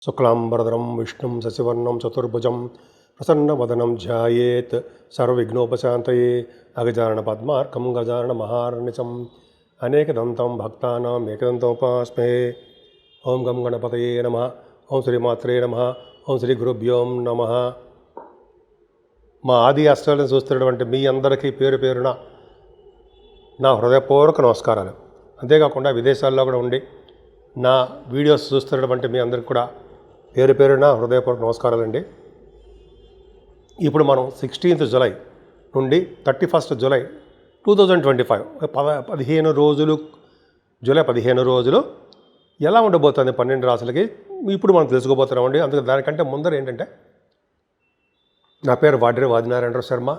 శుక్లాంబరధరం విష్ణుం శశివర్ణం చతుర్భుజం ప్రసన్నవదనం ధ్యాయేత్ సర్వవిఘ్నోపశాంతయే అగజానన పద్మార్కం గజానన మహార్నిశం అనేకదంతం భక్తానాం ఏకదంతోపాస్మే. ఓం గం గణపతయే నమః. ఓం శ్రీమాత్రే నమః. ఓం శ్రీ గురుభ్యోం నమః. మా ఆది అష్టాలను చూస్తున్నటువంటి మీ అందరికీ పేరు పేరున నా హృదయపూర్వక నమస్కారాలు. అంతేకాకుండా విదేశాల్లో కూడా ఉండి నా వీడియోస్ చూస్తున్నటువంటి మీ అందరికి కూడా పేరు పేరున హృదయపూర్వక నమస్కారాలండి. ఇప్పుడు మనం 16th జూలై నుండి 31st జూలై 2025 15 రోజులు, జూలై 15 రోజులు ఎలా ఉండబోతుంది 12 రాశులకి ఇప్పుడు మనం తెలుసుకోబోతున్నామండి. అందుకే దానికంటే ముందర ఏంటంటే, నా పేరు వాడ్రే ఆదినారాయణరావు శర్మ.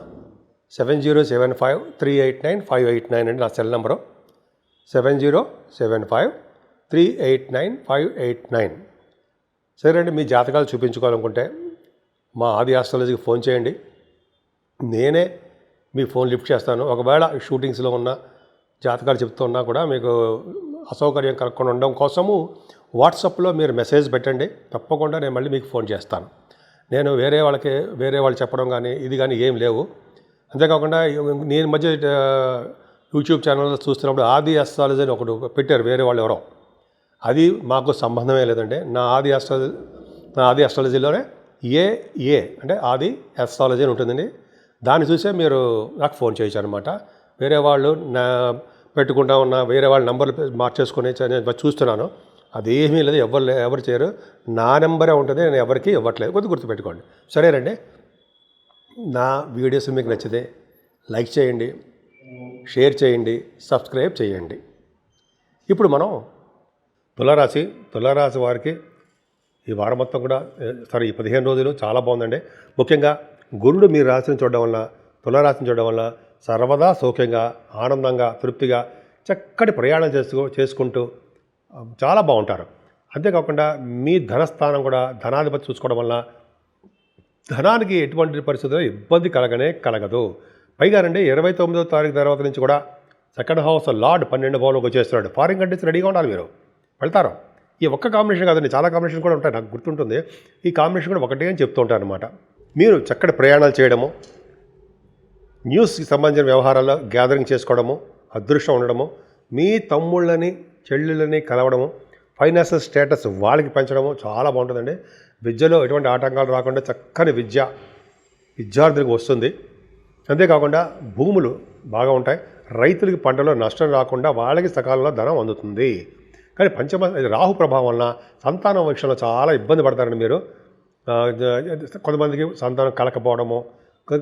7075389589 అండి నా సెల్ నెంబరు. 7075389589. సరే అండి, మీ జాతకాలు చూపించుకోవాలనుకుంటే మా ఆది ఆస్ట్రాలజీకి ఫోన్ చేయండి. నేనే మీ ఫోన్ లిఫ్ట్ చేస్తాను. ఒకవేళ షూటింగ్స్లో ఉన్న జాతకాలు చెప్తున్నా కూడా మీకు అసౌకర్యం కలగకుండా ఉండడం కోసము వాట్సాప్లో మీరు మెసేజ్ పెట్టండి. తప్పకుండా నేను మళ్ళీ మీకు ఫోన్ చేస్తాను. నేను వేరే వాళ్ళు చెప్పడం కానీ ఇది కానీ ఏం లేవు. అంతేకాకుండా నేను మధ్య యూట్యూబ్ ఛానల్లో చూస్తున్నప్పుడు ఆది ఆస్ట్రాలజీ అని ఒకటి పెట్టారు వేరే వాళ్ళు ఎవరో. అది మాకు సంబంధమే లేదండి. నా ఆది ఆస్ట్రాలజీలోనే ఏ అంటే ఆది ఆస్ట్రాలజీ అని ఉంటుందండి. దాన్ని చూసే మీరు నాకు ఫోన్ చేయొచ్చు అనమాట. వేరే వాళ్ళు నా పెట్టుకుంటా ఉన్న వేరే వాళ్ళ నెంబర్లు మార్చేసుకుని నేను చూస్తున్నాను. అదేమీ లేదు, ఎవరు చేయరు. నా నెంబరే ఉంటుంది, నేను ఎవరికి ఇవ్వట్లేదు. కొద్దిగా గుర్తుపెట్టుకోండి. సరేనండి, నా వీడియోస్ మీకు నచ్చితే లైక్ చేయండి, షేర్ చేయండి, సబ్స్క్రైబ్ చేయండి. ఇప్పుడు మనం తులారాశి వారికి ఈ వారం మొత్తం కూడా ఈ 15 రోజులు చాలా బాగుందండి. ముఖ్యంగా గురుడు మీ రాశిని చూడడం వల్ల, తులారాశిని చూడడం వల్ల సర్వదా సౌఖ్యంగా, ఆనందంగా, తృప్తిగా చక్కటి ప్రయాణం చేసుకుంటూ చాలా బాగుంటారు. అంతేకాకుండా మీ ధనస్థానం కూడా ధనాధిపతి చూసుకోవడం వల్ల ధనానికి ఎటువంటి పరిస్థితుల్లో ఇబ్బంది కలగదు. పైగా రండి, 29వ తారీఖు తర్వాత నుంచి కూడా సెకండ్ హౌస్ లార్డ్ 12వ భావంలోకి వచ్చేస్తున్నాడు. ఫారిన్ కంట్రీస్ రెడీగా ఉండాలి, మీరు వెళ్తారు. ఈ ఒక్క కాంబినేషన్ కాదండి, చాలా కాంబినేషన్ కూడా ఉంటాయి, నాకు గుర్తుంటుంది. ఈ కాంబినేషన్ కూడా ఒకటే అని చెప్తూ ఉంటాను అనమాట. మీరు చక్కటి ప్రయాణాలు చేయడము, న్యూస్కి సంబంధించిన వ్యవహారాల్లో గ్యాదరింగ్ చేసుకోవడము, అదృష్టం ఉండడము, మీ తమ్ముళ్ళని చెల్లెళ్ళని కలవడము, ఫైనాన్షియల్ స్టేటస్ వాళ్ళకి పెంచడము చాలా బాగుంటుందండి. విద్యలో ఎటువంటి ఆటంకాలు రాకుండా చక్కని విద్యార్థులకు వస్తుంది. అంతేకాకుండా భూములు బాగా ఉంటాయి. రైతులకి పంటలో నష్టం రాకుండా వాళ్ళకి సకాలంలో ధనం అందుతుంది. కానీ రాహు ప్రభావం వలన సంతానం విషయంలో చాలా ఇబ్బంది పడతారండి మీరు. కొంతమందికి సంతానం కలకపోవడము,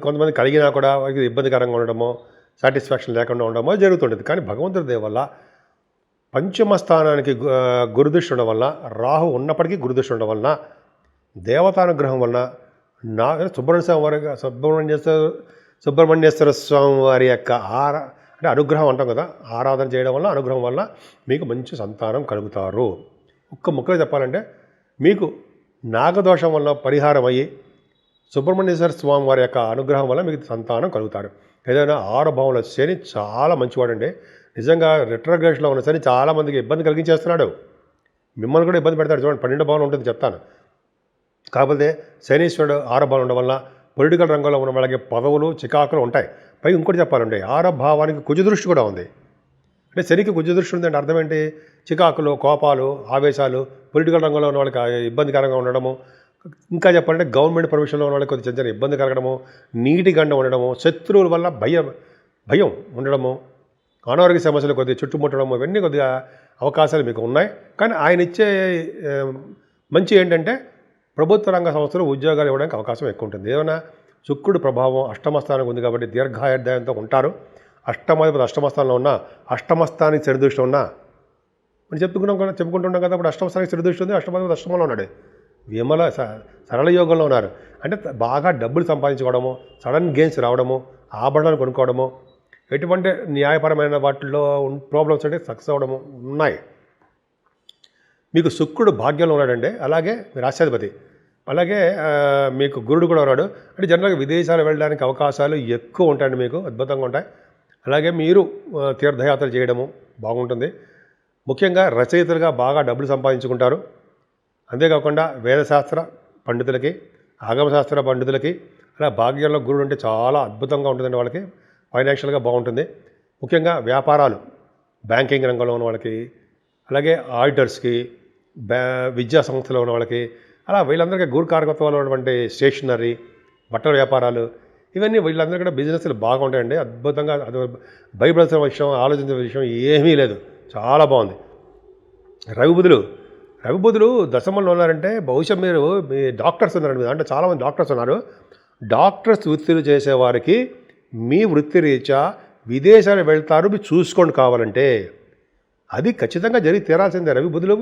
కొంతమంది కలిగినా కూడా ఇబ్బందికరంగా ఉండడము, సాటిస్ఫాక్షన్ లేకుండా ఉండడమో జరుగుతుంటుంది. కానీ భగవంతుడి దయ వల్ల పంచమ స్థానానికి గురుదృష్టి ఉండడం వలన, రాహు ఉన్నప్పటికీ గురుదృష్టి ఉండడం వలన, దేవతానుగ్రహం వలన సుబ్రహ్మణ్యేశ్వర స్వామి వారి యొక్క అంటే అనుగ్రహం అంటాం కదా, ఆరాధన చేయడం వల్ల, అనుగ్రహం వల్ల మీకు మంచి సంతానం కలుగుతారు. ఒక్క ముక్కగా చెప్పాలంటే, మీకు నాగదోషం వల్ల పరిహారం అయ్యి సుబ్రహ్మణ్యేశ్వర స్వామి వారి యొక్క అనుగ్రహం వల్ల మీకు సంతానం కలుగుతారు. ఏదైనా 6వ భావంలో శని చాలా మంచివాడండి. నిజంగా రిట్రోగ్రేషన్లో ఉన్న శని చాలామందికి ఇబ్బంది కలిగించేస్తున్నాడు. మిమ్మల్ని కూడా ఇబ్బంది పెడతాడు. చూడండి, 12వ భావం ఉంటుంది చెప్తాను. కాకపోతే శనీశ్వరుడు 6వ భావం ఉండడం వల్ల పొలిటికల్ రంగంలో ఉన్న వాళ్ళకి పదవులు, చికాకులు ఉంటాయి. పైగా ఇంకోటి చెప్పాలండి, 6వ భావానికి కుజదృష్టి కూడా ఉంది. అంటే శనికి కుజదృష్టి ఉందంటే అర్థం ఏంటి? చికాకులు, కోపాలు, ఆవేశాలు, పొలిటికల్ రంగంలో ఉన్న వాళ్ళకి ఇబ్బందికరంగా ఉండడము, ఇంకా చెప్పాలంటే గవర్నమెంట్ ప్రొఫెషన్లో ఉన్న వాళ్ళకి కొద్దిగా చిన్న ఇబ్బంది కలగడము, నీటి గండ ఉండడము, శత్రువుల వల్ల భయం ఉండడము, అనారోగ్య సమస్యలు కొద్దిగా చుట్టుముట్టడము, ఇవన్నీ కొద్దిగా అవకాశాలు మీకు ఉన్నాయి. కానీ ఆయన ఇచ్చే మంచి ఏంటంటే ప్రభుత్వ రంగ సంస్థలు ఉద్యోగాలు ఇవ్వడానికి అవకాశం ఎక్కువ ఉంటుంది. ఏదైనా శుక్రుడు ప్రభావం అష్టమస్థానం ఉంది కాబట్టి దీర్ఘాయుర్దాయంతో ఉంటారు. అష్టమాధిపతి అష్టమస్థానంలో ఉన్న, అష్టమస్థానికి శనిదృష్టి ఉన్నా మనం చెప్పుకుంటున్నాం కదా. ఇప్పుడు అష్టమస్థానికి శనిదృష్టి ఉంది, అష్టమాధిపతి అష్టమంలో ఉన్నాడు. విమల సరళ యోగంలో ఉన్నారు. అంటే బాగా డబ్బులు సంపాదించుకోవడము, సడన్ గెయిన్స్ రావడము, ఆభరణాలు కొనుక్కోవడము, ఎటువంటి న్యాయపరమైన వాటిల్లో ప్రాబ్లమ్స్ అంటే సక్సెస్ అవ్వడము ఉన్నాయి. మీకు శుక్రుడు భాగ్యంలో ఉన్నాడండి. అలాగే రాష్ట్రాధిపతి, అలాగే మీకు గురుడు కూడా ఉన్నాడు. అంటే జనరల్గా విదేశాలు వెళ్ళడానికి అవకాశాలు ఎక్కువ ఉంటాయండి, మీకు అద్భుతంగా ఉంటాయి. అలాగే మీరు తీర్థయాత్రలు చేయడము బాగుంటుంది. ముఖ్యంగా రచయితలుగా బాగా డబ్బులు సంపాదించుకుంటారు. అంతేకాకుండా వేదశాస్త్ర పండితులకి, ఆగమశాస్త్ర పండితులకి, అలా భాగ్యంలో గురుడు అంటే చాలా అద్భుతంగా ఉంటుందండి. వాళ్ళకి ఫైనాన్షియల్గా బాగుంటుంది. ముఖ్యంగా వ్యాపారాలు, బ్యాంకింగ్ రంగంలో ఉన్న వాళ్ళకి, అలాగే ఆడిటర్స్కి, విద్యా సంస్థలో ఉన్న వాళ్ళకి, అలా వీళ్ళందరికీ గురు కారకత్వాలు ఉన్నటువంటి స్టేషనరీ, బట్టల వ్యాపారాలు, ఇవన్నీ వీళ్ళందరికీ కూడా బిజినెస్లు బాగుంటాయండి. అద్భుతంగా అది భయపడాల్సిన విషయం, ఆలోచించిన విషయం ఏమీ లేదు. చాలా బాగుంది. రవిబుధులు దశమంలో ఉన్నారంటే బహుశా మీరు మీ డాక్టర్స్ ఉన్నారండి. అంటే చాలామంది డాక్టర్స్ ఉన్నారు. డాక్టర్స్ వృత్తులు చేసేవారికి మీ వృత్తి రీత్యా విదేశాలు వెళ్తారు. మీరు చూసుకోండి కావాలంటే. అది ఖచ్చితంగా జరిగి తీరాల్సిందే. రవిబుధులు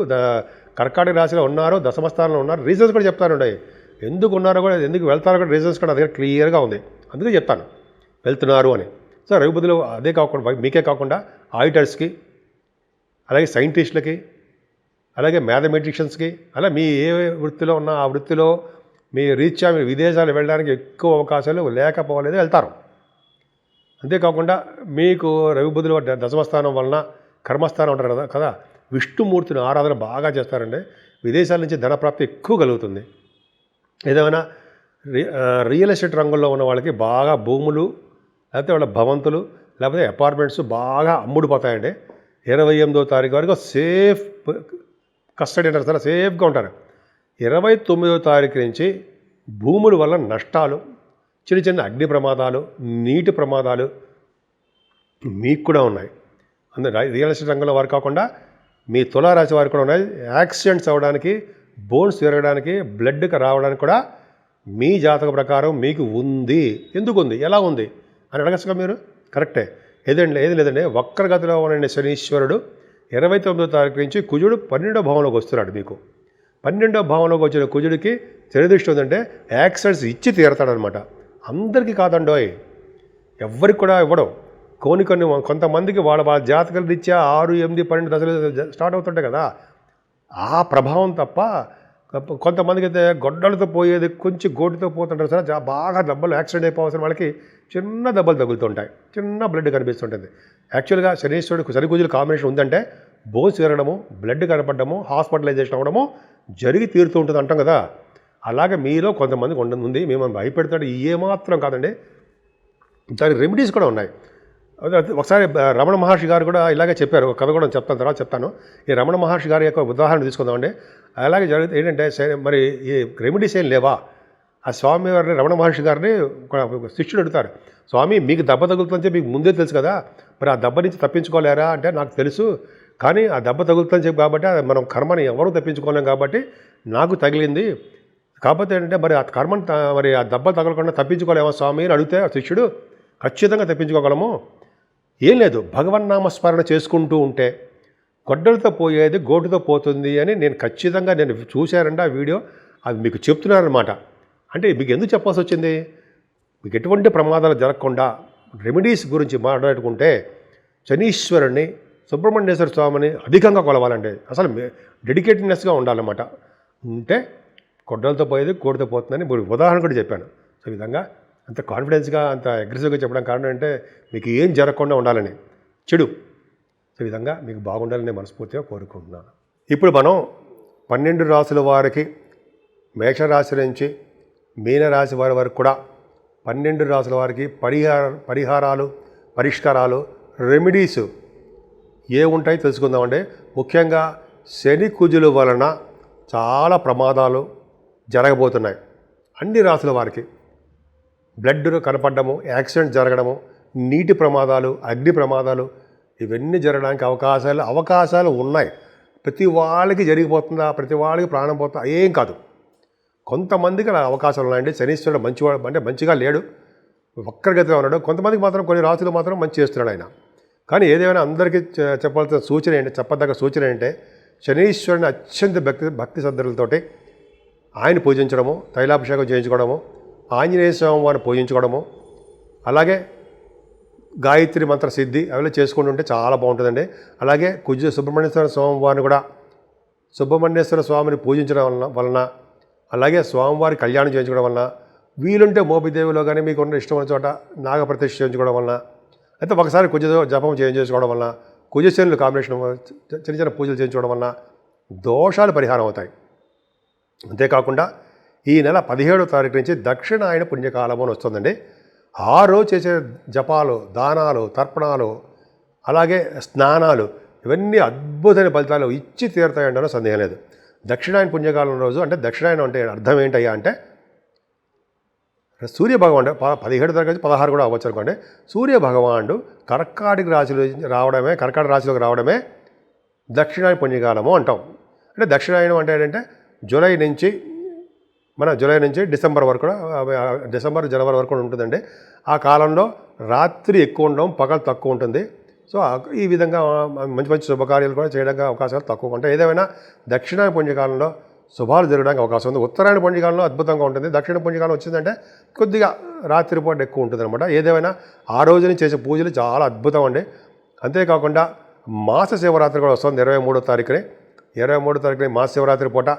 కర్కాటక రాశిలో ఉన్నారు, దశమస్థానంలో ఉన్నారు. రీజన్స్ కూడా చెప్తాను. ఎందుకు ఉన్నారో కూడా, ఎందుకు వెళ్తారో కూడా రీజన్స్ కూడా అదే క్లియర్గా ఉంది. అందుకే చెప్తాను వెళ్తున్నారు అని. సో రవిబుధులు అదే కాకుండా, మీకే కాకుండా ఆడిటర్స్కి, అలాగే సైంటిస్టులకి, అలాగే మ్యాథమెటిషియన్స్కి, అలా మీ ఏ వృత్తిలో ఉన్నా ఆ వృత్తిలో మీ రీత్యా మీరు విదేశాలు వెళ్ళడానికి ఎక్కువ అవకాశాలు లేకపోలేదు, వెళ్తారు. అంతేకాకుండా మీకు రవిబుధులు దశమస్థానం వలన కర్మస్థానం ఉంటారు కదా, విష్ణుమూర్తిని ఆరాధన బాగా చేస్తారండి. విదేశాల నుంచి ధనప్రాప్తి ఎక్కువ కలుగుతుంది. ఏదేమైనా రియల్ ఎస్టేట్ రంగంలో ఉన్న వాళ్ళకి బాగా భూములు, లేకపోతే వాళ్ళ భవంతులు, లేకపోతే అపార్ట్మెంట్స్ బాగా అమ్ముడుపోతాయండి. 28వ తారీఖు వరకు సేఫ్ కస్టడీ అంటారు సార్, సేఫ్గా ఉంటారు. 29వ తారీఖు నుంచి భూముల వల్ల నష్టాలు, చిన్న చిన్న అగ్ని ప్రమాదాలు, నీటి ప్రమాదాలు మీకు కూడా ఉన్నాయి. అందులో రియల్ ఎస్టేట్ రంగంలో వారు కాకుండా మీ తులారాశి వారికి కూడా ఉన్నాయి. యాక్సిడెంట్స్ అవ్వడానికి, బోన్స్ తిరగడానికి, బ్లడ్కి రావడానికి కూడా మీ జాతక ప్రకారం మీకు ఉంది. ఎందుకు ఉంది, ఎలా ఉంది అని అడగచ్చుగా మీరు. కరెక్టే. ఏది లేదండి, వక్రగతిలో ఉన్న శనీశ్వరుడు 29వ తారీఖు నుంచి కుజుడు 12వ భావంలోకి వస్తున్నాడు. మీకు 12వ భావంలోకి వచ్చిన కుజుడికి శనిదృష్టి ఉందంటే యాక్సిడెంట్స్ ఇచ్చి తీరతాడనమాట. అందరికీ కాదండోయ్, ఎవ్వరికి కూడా ఇవ్వడం. కొంతమందికి వాళ్ళ జాతకాల రీత్యా 6, 8, 12 దశలు స్టార్ట్ అవుతుంటాయి కదా, ఆ ప్రభావం తప్ప కొంతమందికి అయితే గొడ్డలతో పోయేది కొంచెం గోటితో పోతుంటారు సార్. బాగా దెబ్బలు యాక్సిడెంట్ అయిపోవాల్సిన వాళ్ళకి చిన్న దెబ్బలు తగులుతుంటాయి, చిన్న బ్లడ్ కనిపిస్తుంటుంది. యాక్చువల్గా శనీశ్వరుడు శని కుజుల కాంబినేషన్ ఉందంటే బోన్స్ తిరగడము, బ్లడ్ కనపడము, హాస్పిటలైజేషన్ అవ్వడము జరిగి తీరుతూ ఉంటుంది అంటాం కదా. అలాగే మీలో కొంతమందికి ఉంది. మేము భయపెడతాడు ఏమాత్రం కాదండి. దానికి రెమెడీస్ కూడా ఉన్నాయి. ఒకసారి రమణ మహర్షి గారు కూడా ఇలాగే చెప్పారు. ఒక కథ కూడా చెప్తాను, తర్వాత చెప్తాను. ఈ రమణ మహర్షి గారి యొక్క ఉదాహరణ తీసుకుందామండి. అలాగే జరిగితే ఏంటంటే, మరి ఈ రెమెడీస్ ఏం లేవా? ఆ స్వామి వారిని, రమణ మహర్షి గారిని ఒక శిష్యుడు అడుగుతారు, స్వామి మీకు దెబ్బ తగులుతుందని మీకు ముందే తెలుసు కదా, మరి ఆ దెబ్బ నుంచి తప్పించుకోలేరా అంటే, నాకు తెలుసు, కానీ ఆ దెబ్బ తగులుతుందని చెప్పి కాబట్టి మనం కర్మని ఎవరూ తప్పించుకోలేం కాబట్టి నాకు తగిలింది. కాకపోతే ఏంటంటే, మరి ఆ కర్మని మరి ఆ దెబ్బ తగలకుండా తప్పించుకోలేమా స్వామి అని అడిగితే ఆ శిష్యుడు, ఖచ్చితంగా తప్పించుకోగలము. ఏం లేదు, భగవన్నామస్మరణ చేసుకుంటూ ఉంటే గొడ్డలతో పోయేది గోటుతో పోతుంది అని నేను ఖచ్చితంగా చూశానండి ఆ వీడియో. అది మీకు చెప్తున్నారనమాట. అంటే మీకు ఎందుకు చెప్పాల్సి వచ్చింది? మీకు ఎటువంటి ప్రమాదాలు జరగకుండా రెమెడీస్ గురించి మాట్లాడుకుంటే శనీశ్వరుని, సుబ్రహ్మణ్యేశ్వర స్వామిని అధికంగా కొలవాలండి. అసలు డెడికేటెడ్నెస్గా ఉండాలన్నమాట. ఉంటే గొడ్డలతో పోయేది గోటుతో పోతుందని ఉదాహరణ కూడా చెప్పాను. సో ఈ విధంగా అంత కాన్ఫిడెన్స్గా, అంత అగ్రెసివ్గా చెప్పడం కారణం అంటే మీకు ఏం జరగకుండా ఉండాలని, చెడు. ఈ విధంగా మీకు బాగుండాలని మనస్ఫూర్తిగా కోరుకుంటున్నాను. ఇప్పుడు మనం 12 రాశుల వారికి, మేషరాశి నుంచి మీనరాశి వారి వరకు కూడా 12 రాశుల వారికి పరిహారాలు, పరిష్కారాలు, రెమెడీస్ ఏ ఉంటాయో తెలుసుకుందామండి. ముఖ్యంగా శని కుజుల వలన చాలా ప్రమాదాలు జరగబోతున్నాయి అన్ని రాశుల వారికి. బ్లడ్ కనపడము, యాక్సిడెంట్ జరగడము, నీటి ప్రమాదాలు, అగ్ని ప్రమాదాలు, ఇవన్నీ జరగడానికి అవకాశాలు ఉన్నాయి. ప్రతి వాళ్ళకి జరిగిపోతుందా, ప్రతి వాళ్ళకి ప్రాణం పోతుందా? ఏం కాదు. కొంతమందికి అలా అవకాశాలు ఉన్నాయండి. శనీశ్వరుడు మంచివాడు అంటే మంచిగా లేడు, వక్రగతిగా ఉన్నాడు. కొంతమందికి మాత్రం, కొన్ని రాశులు మాత్రం మంచి చేస్తున్నాడు ఆయన. కానీ ఏదేమైనా అందరికీ చెప్పాల్సిన సూచన ఏంటి, చెప్పదగ్గ సూచన ఏంటంటే, శనీశ్వరుని అత్యంత భక్తి శ్రద్ధలతోటి ఆయన పూజించడము, తైలాభిషేకం చేయించుకోవడము, ఆంజనేయ స్వామి వారిని పూజించుకోవడము, అలాగే గాయత్రి మంత్ర సిద్ధి అవి చేసుకుంటుంటే చాలా బాగుంటుందండి. అలాగే సుబ్రహ్మణ్యేశ్వర స్వామి వారిని కూడా, సుబ్రహ్మణ్యేశ్వర స్వామిని పూజించడం వలన, అలాగే స్వామివారి కళ్యాణం చేయించుకోవడం వలన, వీలుంటే మోపిదేవిలో కానీ మీకు ఉన్న ఇష్టమైన చోట నాగప్రతిష్ఠ చేయించుకోవడం వలన, అయితే ఒకసారి కుజ జపం చేయించుకోవడం వలన, కుజశనులు కాంబినేషన్ చిన్న చిన్న పూజలు చేయించుకోవడం వలన దోషాలు పరిహారం అవుతాయి. అంతేకాకుండా ఈ నెల 17వ తారీఖు నుంచి దక్షిణాయన పుణ్యకాలం అని వస్తుందండి. ఆ రోజు చేసే జపాలు, దానాలు, తర్పణాలు, అలాగే స్నానాలు ఇవన్నీ అద్భుతమైన ఫలితాలు ఇచ్చి తీరుతాయంటే సందేహం లేదు. దక్షిణాయన పుణ్యకాలం రోజు అంటే దక్షిణాయనం అంటే అర్థం ఏంటయ్యా అంటే సూర్యభగవానుడు 17 తారీఖు నుంచి 16 కూడా అవ్వచ్చు అనుకోండి. సూర్యభగవానుడు కర్కాటక రాశిలోకి రావడమే దక్షిణాయన పుణ్యకాలము అంటాం. అంటే దక్షిణాయనం అంటే ఏంటంటే జూలై నుంచి డిసెంబర్ వరకు కూడా, డిసెంబర్ జనవరి వరకు కూడా ఉంటుందండి. ఆ కాలంలో రాత్రి ఎక్కువ ఉండడం, పగలు తక్కువ ఉంటుంది. సో ఈ విధంగా మంచి మంచి శుభకార్యాలు కూడా చేయడానికి అవకాశాలు తక్కువ ఉంటాయి. ఏదేమైనా దక్షిణాయన పుణ్యకాలంలో శుభాలు జరగడానికి అవకాశం ఉంది. ఉత్తరాయణ పుణ్యకాలంలో అద్భుతంగా ఉంటుంది. దక్షిణ పుణ్యకాలం వచ్చిందంటే కొద్దిగా రాత్రిపూట ఎక్కువ ఉంటుంది అనమాట. ఏదేమైనా ఆ రోజుని చేసే పూజలు చాలా అద్భుతం అండి. అంతేకాకుండా మాస శివరాత్రి కూడా వస్తుంది 23వ తారీఖుని. 23వ తారీఖుని మాస శివరాత్రి పూట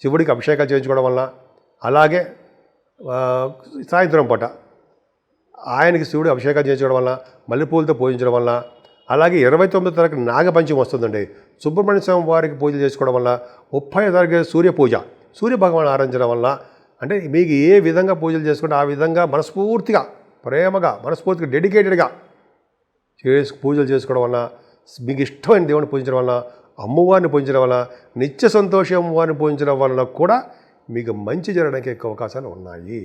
శివుడికి అభిషేకాలు చేయించుకోవడం వలన, అలాగే సాయంత్రం పూట ఆయనకి శివుడు అభిషేకాలు చేయించడం వలన, మల్లెపూలతో పూజించడం వలన, అలాగే 29వ తారీఖు నాగపంచమి వస్తుందండి. సుబ్రహ్మణ్య స్వామి వారికి పూజలు చేసుకోవడం వల్ల, 30వ తారీఖు సూర్య పూజ, సూర్యభగవాన్ ఆరాధించడం వల్ల, అంటే మీకు ఏ విధంగా పూజలు చేసుకుంటే ఆ విధంగా మనస్ఫూర్తిగా, ప్రేమగా, మనస్ఫూర్తిగా, డెడికేటెడ్గా పూజలు చేసుకోవడం వల్ల, మీకు ఇష్టమైన దేవుని పూజించడం వల్ల, అమ్మవారిని పూజించడం వల్ల, నిత్య సంతోషం అమ్మవారిని పూజించడం వల్ల కూడా మీకు మంచి జరగడానికి ఎక్కువ అవకాశాలు ఉన్నాయి.